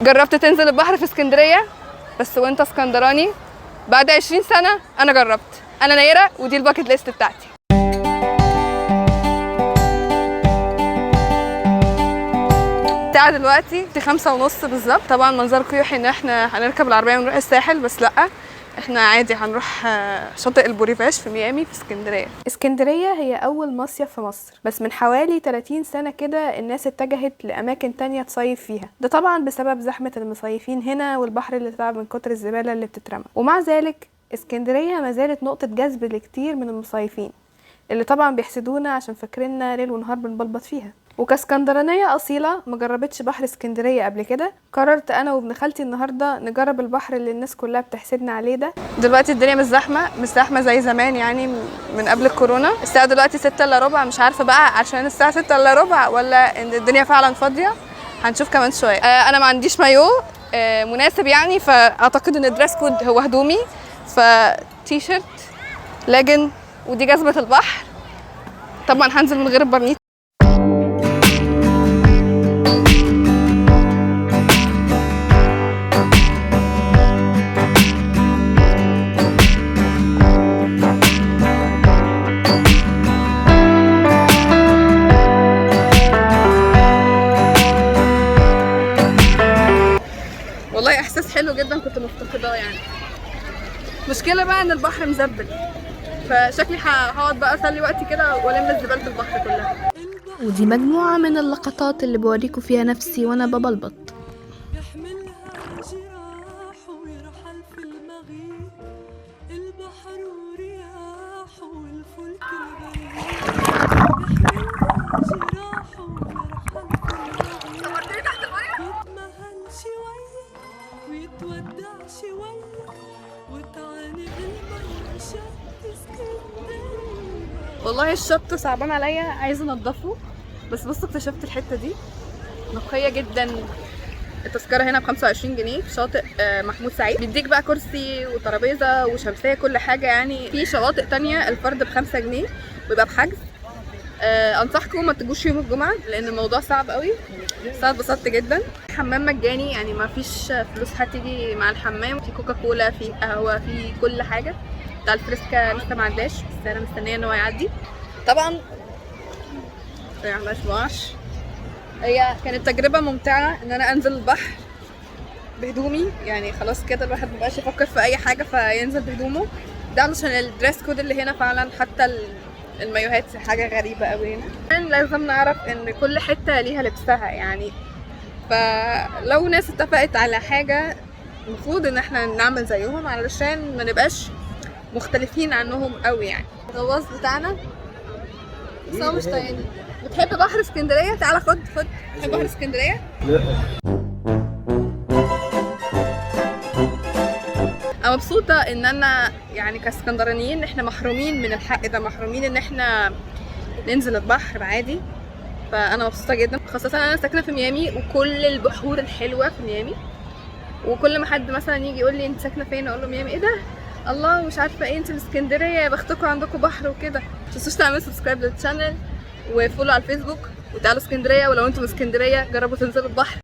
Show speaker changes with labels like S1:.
S1: جربت تنزل البحر في اسكندريه بس وانت اسكندراني؟ بعد 20 سنه انا جربت. انا نيره ودي الباكت ليست بتاعتي. الساعه دلوقتي 5:30 بالظبط. طبعا منظركم يوحي ان احنا هنركب العربيه ونروح الساحل، بس لا، احنا عادي هنروح شاطئ البوريفاش في ميامي في اسكندريه. اسكندريه هي اول مصيف في مصر، بس من حوالي 30 سنه كده الناس اتجهت لاماكن تانية تصيف فيها. ده طبعا بسبب زحمه المصيفين هنا والبحر اللي تعب من كتر الزباله اللي بتترمى. ومع ذلك اسكندريه ما زالت نقطه جذب لكتير من المصيفين اللي طبعا بيحسدونا عشان فاكريننا ليل ونهار بنبلبط فيها. وكاسكندرانيه اصيله ما جربتش بحر اسكندريه قبل كده، قررت انا وابن خالتي النهارده نجرب البحر اللي الناس كلها بتحسدنا عليه ده. دلوقتي الدنيا مش زحمه زي زمان، يعني من قبل الكورونا. الساعه دلوقتي 6:15، مش عارفه بقى عشان الساعه 6:15 ولا ان الدنيا فعلا فاضيه. هنشوف كمان شويه. انا ما عنديش مايو مناسب يعني، فاعتقد ان الدريس كود هو هدومي، فتي شيرت لاجن ودي جزمه البحر. طبعا هنزل من غير البرنيت. والله احساس حلو جدا كنت مفتقداه يعني. مشكله بقى ان البحر مزبل، فشكلي هقعد بقى اسلي وقتي كده والم زباله البحر كلها.
S2: ودي مجموعه من اللقطات اللي بوريكم فيها نفسي وانا ببلبط.
S1: والله الشط صعبان عليا، عايزه انضفه، بس بصوا اكتشفت الحته دي نقيه جدا. التذكره هنا ب25 جنيه في شاطئ محمود سعيد. بيديك بقى كرسي وترابيزه وشمسيه كل حاجه يعني. في شواطئ تانية الفرد ب5 جنيه ويبقى بحجز. انصحكم ما تجوش يوم الجمعه لان الموضوع صعب قوي، بس انا اتبسطت جدا. حمام مجاني يعني، ما فيش فلوس هتيجي مع الحمام. في كوكا كولا، في قهوه، في كل حاجه. بتاع الفريسكا لسه ما عداش، بس انا مستنيه ان هو يعدي. طبعا هي كانت تجربه ممتعه ان انا انزل البحر بهدومي يعني. خلاص كده الواحد مبقاش يفكر في اي حاجه فينزل بهدومه. ده علشان الدريس كود اللي هنا فعلا، حتى المايوهات حاجه غريبه قوي هنا. لازم نعرف ان كل حته ليها لبسها يعني، فلو ناس اتفقت على حاجه المفروض ان احنا نعمل زيهم علشان ما نبقاش مختلفين عنهم قوي يعني. الغواص بتاعنا بس هو مش طايقني. بتحب بحر اسكندريه؟ تعالى خد. بتحب بحر اسكندريه؟ لا. انا مبسوطه ان انا يعني كاسكندرانيين احنا محرومين من الحق ده، محرومين ان احنا ننزل البحر عادي. فانا مبسوطه جدا، خاصه انا ساكنه في ميامي وكل البحور الحلوه في ميامي. وكل ما حد مثلا يجي يقول لي انت ساكنه فين اقول له ميامي. ايه ده؟ الله، مش عارفه ايه، انت في اسكندريه، يا بختكم عندكم بحر وكده. متنسوش تعملوا سبسكرايب للشانل وفولو على الفيسبوك، وتعالوا اسكندريه. ولو انتم من اسكندريه جربوا تنزلوا البحر.